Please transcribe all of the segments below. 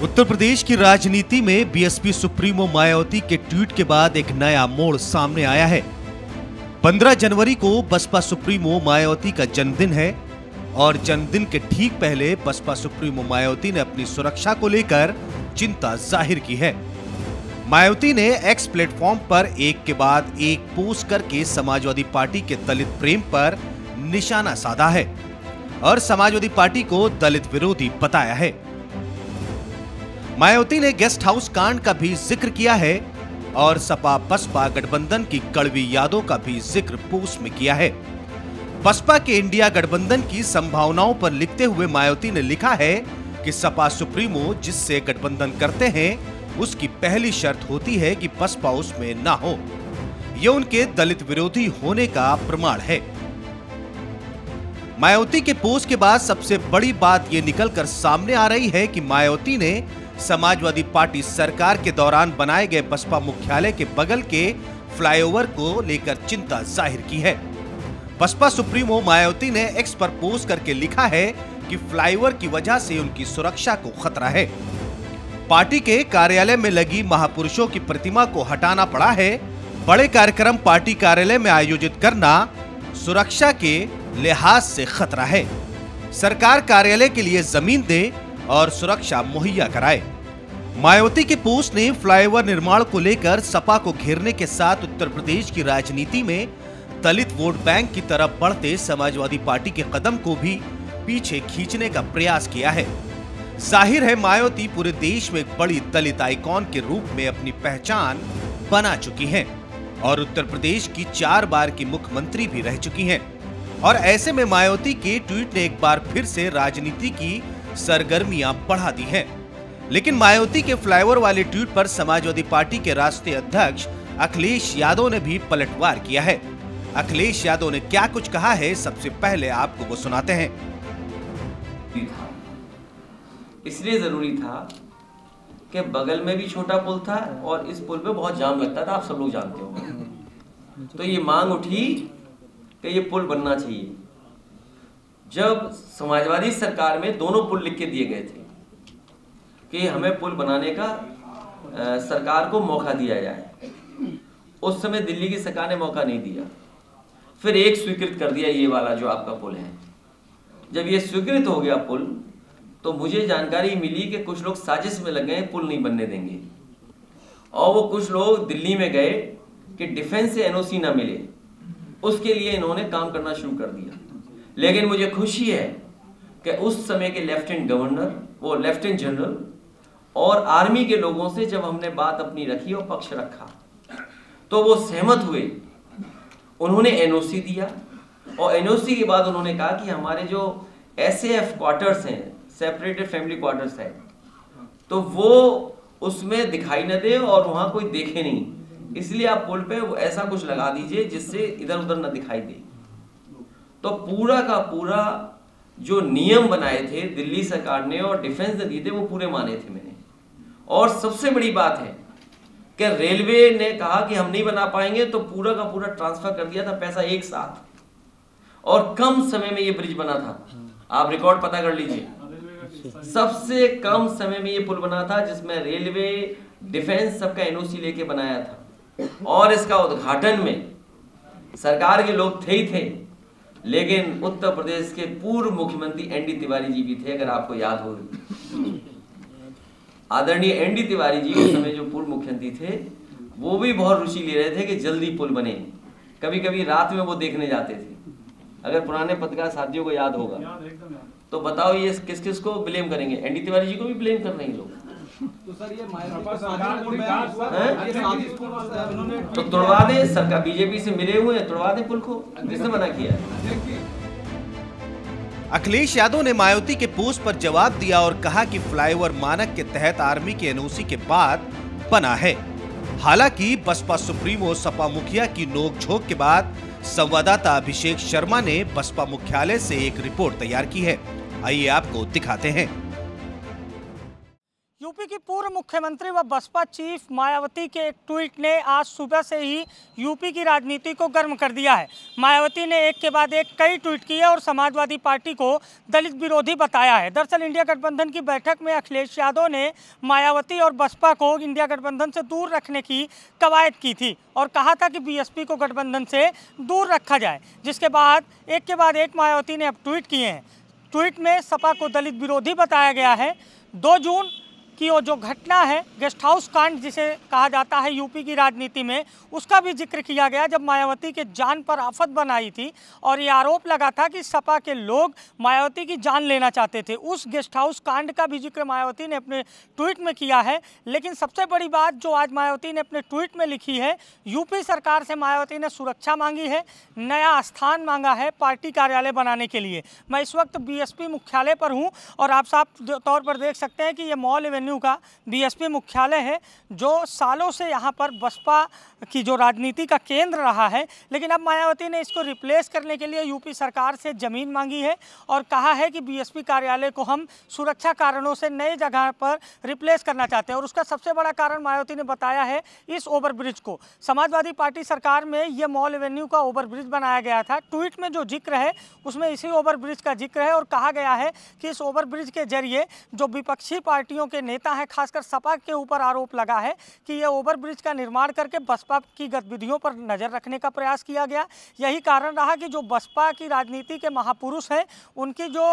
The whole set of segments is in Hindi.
उत्तर प्रदेश की राजनीति में बीएसपी सुप्रीमो मायावती के ट्वीट के बाद एक नया मोड़ सामने आया है। 15 जनवरी को बसपा सुप्रीमो मायावती का जन्मदिन है और जन्मदिन के ठीक पहले बसपा सुप्रीमो मायावती ने अपनी सुरक्षा को लेकर चिंता जाहिर की है। मायावती ने एक्स प्लेटफॉर्म पर एक के बाद एक पोस्ट करके समाजवादी पार्टी के दलित प्रेम पर निशाना साधा है और समाजवादी पार्टी को दलित विरोधी बताया है। मायावती ने गेस्ट हाउस कांड का भी जिक्र किया है और सपा बसपा गठबंधन की कड़वी यादों का भी जिक्र पोस्ट में किया है। बसपा के इंडिया गठबंधन की संभावनाओं पर लिखते हुए मायावती ने लिखा है कि सपा सुप्रीमो जिससे गठबंधन करते हैं उसकी पहली शर्त होती है कि बसपा उसमें ना हो। यह उनके दलित विरोधी होने का प्रमाण है। मायावती के पोस्ट के बाद सबसे बड़ी बात यह निकलकर सामने आ रही है कि मायावती ने समाजवादी पार्टी सरकार के दौरान बनाए गए बसपा मुख्यालय के बगल के फ्लाईओवर को लेकर चिंता जाहिर की है। बसपा सुप्रीमो मायावती ने एक्स पर पोस्ट करके लिखा है कि फ्लाईओवर की वजह से उनकी सुरक्षा को खतरा है। पार्टी के कार्यालय में लगी महापुरुषों की प्रतिमा को हटाना पड़ा है। बड़े कार्यक्रम पार्टी कार्यालय में आयोजित करना सुरक्षा के लिहाज से खतरा है। सरकार कार्यालय के लिए जमीन दे और सुरक्षा मुहैया कराए। मायावती के पोस्ट ने फ्लाईओवर निर्माण को लेकर सपा को घेरने के साथ उत्तर प्रदेश की राजनीति में दलित वोट बैंक की तरफ बढ़ते समाजवादी पार्टी के कदम को भी पीछे खींचने का प्रयास किया है। जाहिर है मायावती पूरे देश में एक बड़ी दलित आइकॉन के रूप में अपनी पहचान बना चुकी हैं और उत्तर प्रदेश की 4 बार की मुख्यमंत्री भी रह चुकी हैं। और ऐसे में मायावती के ट्वीट ने एक बार फिर से राजनीति की सरगर्मियां बढ़ा दी हैं। लेकिन मायावती के फ्लाईओवर वाले ट्वीट पर समाजवादी पार्टी के राष्ट्रीय अध्यक्ष अखिलेश यादव ने भी पलटवार किया है। अखिलेश यादव ने क्या कुछ कहा है, सबसे पहले आपको वो सुनाते हैं। इसलिए जरूरी था कि बगल में भी छोटा पुल था और इस पुल पे बहुत जाम लगता था, आप सब लोग जानते हो। तो ये मांग उठी कि ये पुल बनना चाहिए। जब समाजवादी सरकार में दोनों पुल लिख के दिए गए थे कि हमें पुल बनाने का सरकार को मौका दिया जाए, उस समय दिल्ली की सरकार ने मौका नहीं दिया। फिर एक स्वीकृत कर दिया, ये वाला जो आपका पुल है। जब ये स्वीकृत हो गया पुल, तो मुझे जानकारी मिली कि कुछ लोग साजिश में लग गए, पुल नहीं बनने देंगे। और वो कुछ लोग दिल्ली में गए कि डिफेंस से एनओसी ना मिले, उसके लिए इन्होंने काम करना शुरू कर दिया। लेकिन मुझे खुशी है कि उस समय के लेफ्टिनेंट गवर्नर, वो लेफ्टिनेंट जनरल और आर्मी के लोगों से जब हमने बात अपनी रखी और पक्ष रखा, तो वो सहमत हुए। उन्होंने एनओसी दिया और एनओसी के बाद उन्होंने कहा कि हमारे जो एसएएफ क्वार्टर्स हैं, सेपरेटेड फैमिली क्वार्टर्स है, तो वो उसमें दिखाई न दे और वहां कोई देखे नहीं, इसलिए आप पुल पे ऐसा कुछ लगा दीजिए जिससे इधर उधर न दिखाई दे। तो पूरा का पूरा जो नियम बनाए थे दिल्ली सरकार ने और डिफेंस ने दिए थे, वो पूरे माने थे मैंने। और सबसे बड़ी बात है कि रेलवे ने कहा कि हम नहीं बना पाएंगे, तो पूरा का पूरा ट्रांसफर कर दिया था पैसा एक साथ, और कम समय में ये ब्रिज बना था। आप रिकॉर्ड पता कर लीजिए, सबसे कम समय में ये पुल बना था, जिसमें रेलवे, डिफेंस सबका एनओसी लेके बनाया था। और इसका उद्घाटन में सरकार के लोग थे ही थे, लेकिन उत्तर प्रदेश के पूर्व मुख्यमंत्री एनडी तिवारी जी भी थे, अगर आपको याद हो। आदरणीय एनडी तिवारी जी उस समय जो पूर्व मुख्यमंत्री थे, वो भी बहुत रुचि ले रहे थे कि जल्दी पुल बने। कभी कभी रात में वो देखने जाते थे। अगर पुराने पत्रकार साथियों को याद होगा, तो बताओ ये किस किस को ब्लेम करेंगे? एनडी तिवारी जी को भी ब्लेम कर रहे हैं लोग। तो सर ये तो तोड़वा दे, सरकार बीजेपी से मिले हुए हैं, तोड़वा दे पुल को। किसने मना किया? अखिलेश यादव ने मायावती के पोस्ट पर जवाब दिया और कहा कि फ्लाईओवर मानक के तहत आर्मी के एनओसी के बाद बना है। हालांकि बसपा सुप्रीमो सपा मुखिया की नोकझोंक के बाद संवाददाता अभिषेक शर्मा ने बसपा मुख्यालय से एक रिपोर्ट तैयार की है। आइए आपको दिखाते हैं। यो यूपी की पूर्व मुख्यमंत्री व बसपा चीफ मायावती के एक ट्वीट ने आज सुबह से ही यूपी की राजनीति को गर्म कर दिया है। मायावती ने एक के बाद एक कई ट्वीट किए और समाजवादी पार्टी को दलित विरोधी बताया है। दरअसल इंडिया गठबंधन की बैठक में अखिलेश यादव ने मायावती और बसपा को इंडिया गठबंधन से दूर रखने की कवायद की थी और कहा था कि बीएसपी को गठबंधन से दूर रखा जाए, जिसके बाद एक मायावती ने अब ट्वीट किए हैं। ट्वीट में सपा को दलित विरोधी बताया गया है। 2 जून की वो जो घटना है, गेस्ट हाउस कांड जिसे कहा जाता है यूपी की राजनीति में, उसका भी जिक्र किया गया जब मायावती के जान पर आफत बनाई थी और ये आरोप लगा था कि सपा के लोग मायावती की जान लेना चाहते थे। उस गेस्ट हाउस कांड का भी जिक्र मायावती ने अपने ट्वीट में किया है। लेकिन सबसे बड़ी बात जो आज मायावती ने अपने ट्वीट में लिखी है, यूपी सरकार से मायावती ने सुरक्षा मांगी है, नया स्थान मांगा है पार्टी कार्यालय बनाने के लिए। मैं इस वक्त बीएसपी मुख्यालय पर हूँ और आप साफ तौर पर देख सकते हैं कि ये मॉल एवेन्यू का बीएसपी मुख्यालय है, जो सालों से यहाँ पर बसपा की जो राजनीति का केंद्र रहा है। लेकिन अब मायावती ने इसको रिप्लेस करने के लिए यूपी सरकार से ज़मीन मांगी है और कहा है कि बीएसपी कार्यालय को हम सुरक्षा कारणों से नई जगह पर रिप्लेस करना चाहते हैं। और उसका सबसे बड़ा कारण मायावती ने बताया है इस ओवरब्रिज को। समाजवादी पार्टी सरकार में ये मॉल एवेन्यू का ओवरब्रिज बनाया गया था। ट्वीट में जो जिक्र है उसमें इसी ओवरब्रिज का जिक्र है और कहा गया है कि इस ओवरब्रिज के जरिए जो विपक्षी पार्टियों के नेता है, खासकर सपा के ऊपर आरोप लगा है कि यह ओवरब्रिज का निर्माण करके बसपा की गतिविधियों पर नजर रखने का प्रयास किया गया। यही कारण रहा कि जो बसपा की राजनीति के महापुरुष हैं, उनकी जो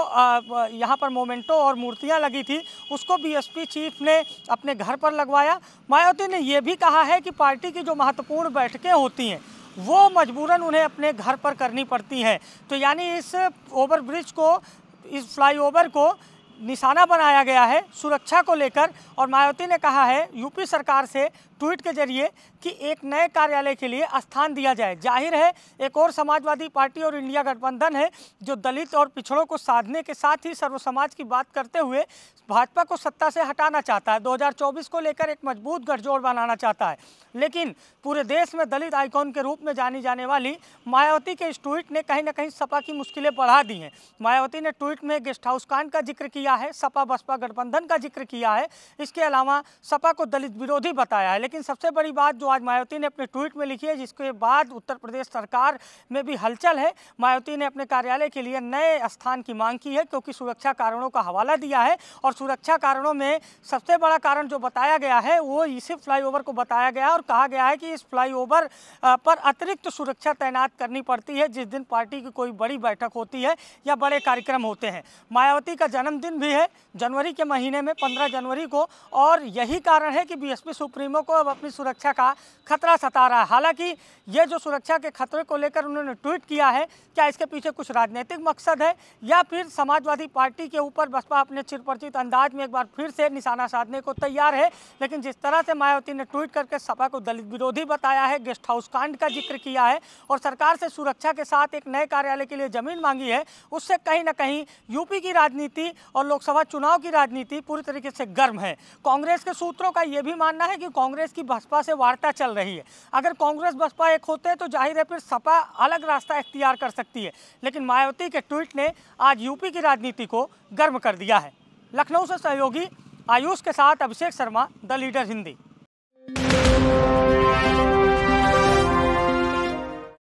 यहाँ पर मोमेंटो और मूर्तियां लगी थी, उसको बीएसपी चीफ ने अपने घर पर लगवाया। मायावती ने यह भी कहा है कि पार्टी की जो महत्वपूर्ण बैठकें होती हैं वो मजबूरन उन्हें अपने घर पर करनी पड़ती हैं। तो यानी इस ओवरब्रिज को, इस फ्लाईओवर को निशाना बनाया गया है सुरक्षा को लेकर। और मायावती ने कहा है यूपी सरकार से ट्वीट के जरिए कि एक नए कार्यालय के लिए स्थान दिया जाए। जाहिर है एक और समाजवादी पार्टी और इंडिया गठबंधन है जो दलित और पिछड़ों को साधने के साथ ही सर्व समाज की बात करते हुए भाजपा को सत्ता से हटाना चाहता है। 2024 को लेकर एक मजबूत गठजोड़ बनाना चाहता है। लेकिन पूरे देश में दलित आइकॉन के रूप में जानी जाने वाली मायावती के इस ट्वीट ने कहीं ना कहीं सपा की मुश्किलें बढ़ा दी हैं। मायावती ने ट्वीट में गेस्ट हाउस कांड का जिक्र किया है, सपा बसपा गठबंधन का जिक्र किया है, इसके अलावा सपा को दलित विरोधी बताया है। लेकिन सबसे बड़ी बात जो आज मायावती ने अपने ट्वीट में लिखी है, जिसके बाद उत्तर प्रदेश सरकार में भी हलचल है, मायावती ने अपने कार्यालय के लिए नए स्थान की मांग की है क्योंकि सुरक्षा कारणों का हवाला दिया है। और सुरक्षा कारणों में सबसे बड़ा कारण जो बताया गया है वो इसी फ्लाईओवर को बताया गया और कहा गया है कि इस फ्लाईओवर पर अतिरिक्त सुरक्षा तैनात करनी पड़ती है जिस दिन पार्टी की कोई बड़ी बैठक होती है या बड़े कार्यक्रम होते हैं। मायावती का जन्मदिन भी है जनवरी के महीने में 15 जनवरी को, और यही कारण है कि बीएसपी सुप्रीमो को अब अपनी सुरक्षा का खतरा सता रहा है। हालांकि ये जो सुरक्षा के खतरे को लेकर उन्होंने ट्वीट किया है, क्या इसके पीछे कुछ राजनीतिक मकसद है या फिर समाजवादी पार्टी के ऊपर बसपा अपने चिरपरिचित अंदाज में एक बार फिर से निशाना साधने को तैयार है। लेकिन जिस तरह से मायावती ने ट्वीट करके सपा को दलित विरोधी बताया है, गेस्ट हाउस कांड का जिक्र किया है और सरकार से सुरक्षा के साथ एक नए कार्यालय के लिए जमीन मांगी है, उससे कहीं ना कहीं यूपी की राजनीति और लोकसभा चुनाव की राजनीति पूरी तरीके से गर्म है। कांग्रेस के सूत्रों का यह भी मानना है कि कांग्रेस की बसपा से वार्ता चल रही है। अगर कांग्रेस बसपा एक होते हैं तो जाहिर है फिर सपा अलग रास्ता इख्तियार कर सकती है। लेकिन मायावती के ट्वीट ने आज यूपी की राजनीति को गर्म कर दिया है। लखनऊ से सहयोगी आयुष के साथ अभिषेक शर्मा, द लीडर हिंदी।